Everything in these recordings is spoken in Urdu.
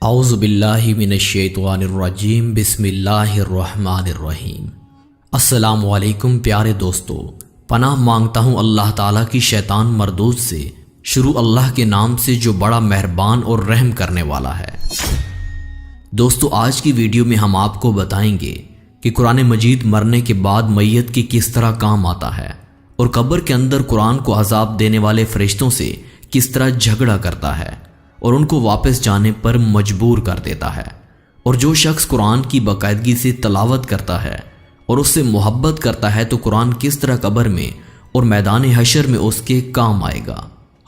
اعوذ باللہ من الشیطان الرجیم بسم اللہ الرحمن الرحیم۔ السلام علیکم پیارے دوستو، پناہ مانگتا ہوں اللہ تعالیٰ کی شیطان مردود سے۔ شروع اللہ کے نام سے جو بڑا مہربان اور رحم کرنے والا ہے۔ دوستو، آج کی ویڈیو میں ہم آپ کو بتائیں گے کہ قرآن مجید مرنے کے بعد میت کی کس طرح کام آتا ہے اور قبر کے اندر قرآن کو عذاب دینے والے فرشتوں سے کس طرح جھگڑا کرتا ہے اور ان کو واپس جانے پر مجبور کر دیتا ہے، اور جو شخص قرآن کی باقاعدگی سے تلاوت کرتا ہے اور اس سے محبت کرتا ہے تو قرآن کس طرح قبر میں اور میدان حشر میں اس کے کام آئے گا۔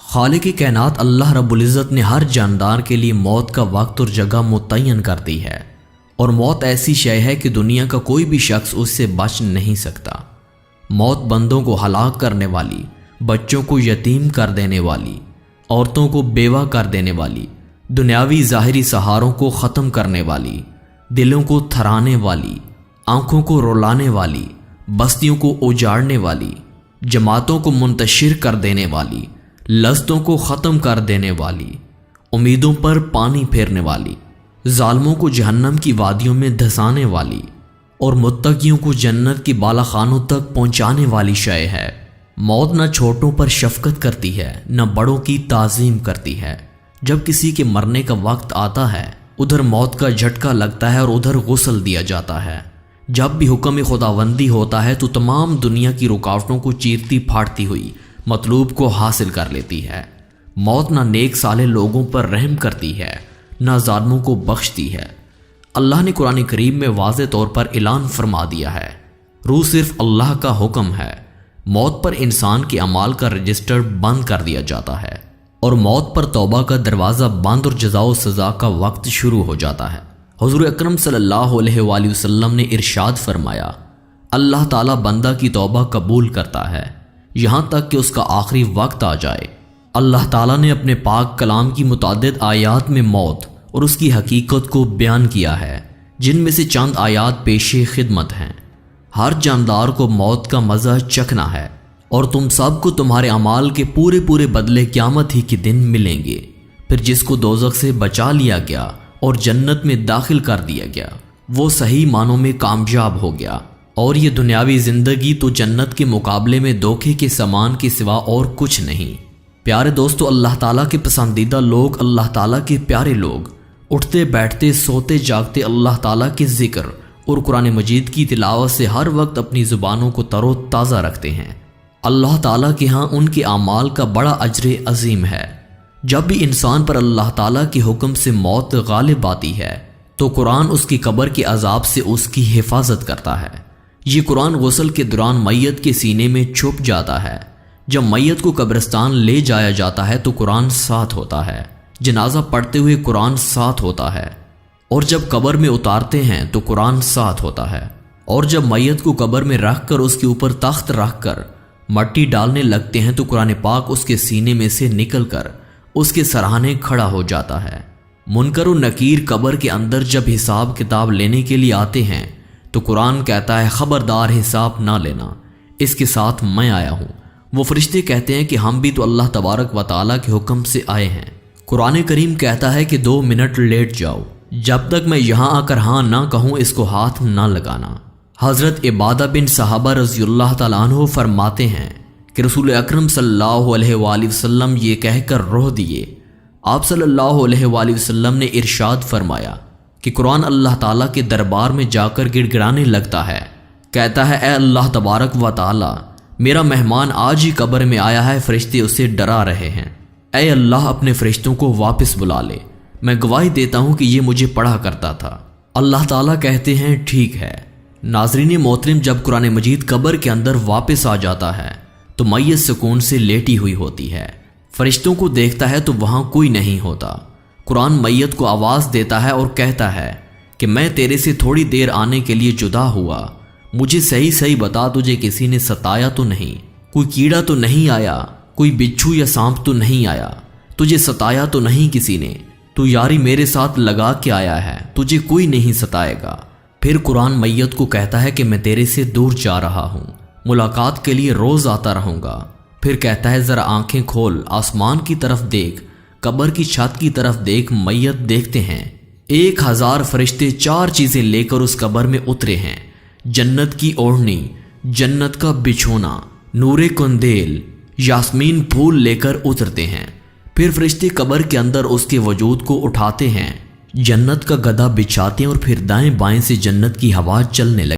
خالق کائنات اللہ رب العزت نے ہر جاندار کے لیے موت کا وقت اور جگہ متعین کر دی ہے، اور موت ایسی شے ہے کہ دنیا کا کوئی بھی شخص اس سے بچ نہیں سکتا۔ موت بندوں کو ہلاک کرنے والی، بچوں کو یتیم کر دینے والی، عورتوں کو بیوہ کر دینے والی، دنیاوی ظاہری سہاروں کو ختم کرنے والی، دلوں کو تھرانے والی، آنکھوں کو رلانے والی، بستیوں کو اجاڑنے والی، جماعتوں کو منتشر کر دینے والی، لذتوں کو ختم کر دینے والی، امیدوں پر پانی پھیرنے والی، ظالموں کو جہنم کی وادیوں میں دھسانے والی، اور متقیوں کو جنت کی بالا خانوں تک پہنچانے والی شے ہے۔ موت نہ چھوٹوں پر شفقت کرتی ہے، نہ بڑوں کی تعظیم کرتی ہے۔ جب کسی کے مرنے کا وقت آتا ہے، ادھر موت کا جھٹکا لگتا ہے اور ادھر غسل دیا جاتا ہے۔ جب بھی حکم خداوندی ہوتا ہے تو تمام دنیا کی رکاوٹوں کو چیرتی پھاڑتی ہوئی مطلوب کو حاصل کر لیتی ہے۔ موت نہ نیک صالح لوگوں پر رحم کرتی ہے، نہ ظالموں کو بخشتی ہے۔ اللہ نے قرآن کریم میں واضح طور پر اعلان فرما دیا ہے، روح صرف اللہ کا حکم ہے۔ موت پر انسان کے اعمال کا رجسٹر بند کر دیا جاتا ہے، اور موت پر توبہ کا دروازہ بند اور جزا و سزا کا وقت شروع ہو جاتا ہے۔ حضور اکرم صلی اللہ علیہ وآلہ وسلم نے ارشاد فرمایا، اللہ تعالیٰ بندہ کی توبہ قبول کرتا ہے یہاں تک کہ اس کا آخری وقت آ جائے۔ اللہ تعالیٰ نے اپنے پاک کلام کی متعدد آیات میں موت اور اس کی حقیقت کو بیان کیا ہے، جن میں سے چند آیات پیش خدمت ہیں۔ ہر جاندار کو موت کا مزہ چکھنا ہے، اور تم سب کو تمہارے اعمال کے پورے بدلے قیامت ہی کے دن ملیں گے۔ پھر جس کو دوزخ سے بچا لیا گیا اور جنت میں داخل کر دیا گیا، وہ صحیح معنوں میں کامیاب ہو گیا، اور یہ دنیاوی زندگی تو جنت کے مقابلے میں دھوکے کے سامان کے سوا اور کچھ نہیں۔ پیارے دوستو، اللہ تعالیٰ کے پسندیدہ لوگ، اللہ تعالیٰ کے پیارے لوگ اٹھتے بیٹھتے سوتے جاگتے اللہ تعالیٰ کے ذکر اور قرآن مجید کی تلاوت سے ہر وقت اپنی زبانوں کو تر و تازہ رکھتے ہیں۔ اللہ تعالیٰ کے ہاں ان کے اعمال کا بڑا اجر عظیم ہے۔ جب بھی انسان پر اللہ تعالیٰ کے حکم سے موت غالب آتی ہے تو قرآن اس کی قبر کے عذاب سے اس کی حفاظت کرتا ہے۔ یہ قرآن غسل کے دوران میت کے سینے میں چھپ جاتا ہے۔ جب میت کو قبرستان لے جایا جاتا ہے تو قرآن ساتھ ہوتا ہے، جنازہ پڑھتے ہوئے قرآن ساتھ ہوتا ہے، اور جب قبر میں اتارتے ہیں تو قرآن ساتھ ہوتا ہے، اور جب میت کو قبر میں رکھ کر اس کے اوپر تخت رکھ کر مٹی ڈالنے لگتے ہیں تو قرآن پاک اس کے سینے میں سے نکل کر اس کے سرہانے کھڑا ہو جاتا ہے۔ منکر و نکیر قبر کے اندر جب حساب کتاب لینے کے لیے آتے ہیں تو قرآن کہتا ہے، خبردار حساب نہ لینا، اس کے ساتھ میں آیا ہوں۔ وہ فرشتے کہتے ہیں کہ ہم بھی تو اللہ تبارک و تعالیٰ کے حکم سے آئے ہیں۔ قرآن کریم کہتا ہے کہ 2 منٹ لیٹ جاؤ، جب تک میں یہاں آ کر ہاں نہ کہوں اس کو ہاتھ نہ لگانا۔ حضرت عبادہ بن صحابہ رضی اللہ تعالیٰ عنہ فرماتے ہیں کہ رسول اکرم صلی اللہ علیہ وآلہ وسلم یہ کہہ کر روح دیے۔ آپ صلی اللہ علیہ وآلہ وسلم نے ارشاد فرمایا کہ قرآن اللہ تعالیٰ کے دربار میں جا کر گڑ گڑانے لگتا ہے، کہتا ہے، اے اللہ تبارک و تعالیٰ، میرا مہمان آج ہی قبر میں آیا ہے، فرشتے اسے ڈرا رہے ہیں، اے اللہ اپنے فرشتوں کو واپس بلا لے، میں گواہی دیتا ہوں کہ یہ مجھے پڑھا کرتا تھا۔ اللہ تعالیٰ کہتے ہیں، ٹھیک ہے۔ ناظرین محترم، جب قرآن مجید قبر کے اندر واپس آ جاتا ہے تو میت سکون سے لیٹی ہوئی ہوتی ہے۔ فرشتوں کو دیکھتا ہے تو وہاں کوئی نہیں ہوتا۔ قرآن میت کو آواز دیتا ہے اور کہتا ہے کہ میں تیرے سے تھوڑی دیر آنے کے لیے جدا ہوا، مجھے صحیح بتا، تجھے کسی نے ستایا تو نہیں، کوئی کیڑا تو نہیں آیا، کوئی بچھو یا سانپ تو نہیں آیا، تجھے ستایا تو نہیں کسی نے، تو یاری میرے ساتھ لگا کے آیا ہے، تجھے کوئی نہیں ستائے گا۔ پھر قرآن میت کو کہتا ہے کہ میں تیرے سے دور جا رہا ہوں، ملاقات کے لیے روز آتا رہوں گا۔ پھر کہتا ہے، ذرا آنکھیں کھول، آسمان کی طرف دیکھ، قبر کی چھت کی طرف دیکھ۔ میت دیکھتے ہیں 1000 فرشتے 4 چیزیں لے کر اس قبر میں اترے ہیں: جنت کی اوڑھنی، جنت کا بچھونا، نور کندیل، یاسمین پھول لے کر اترتے ہیں۔ پھر فرشتے قبر کے اندر اس کے وجود کو اٹھاتے ہیں، جنت کا گدا بچھاتے ہیں اور پھر دائیں بائیں سے جنت کی ہوا چلنے لگتی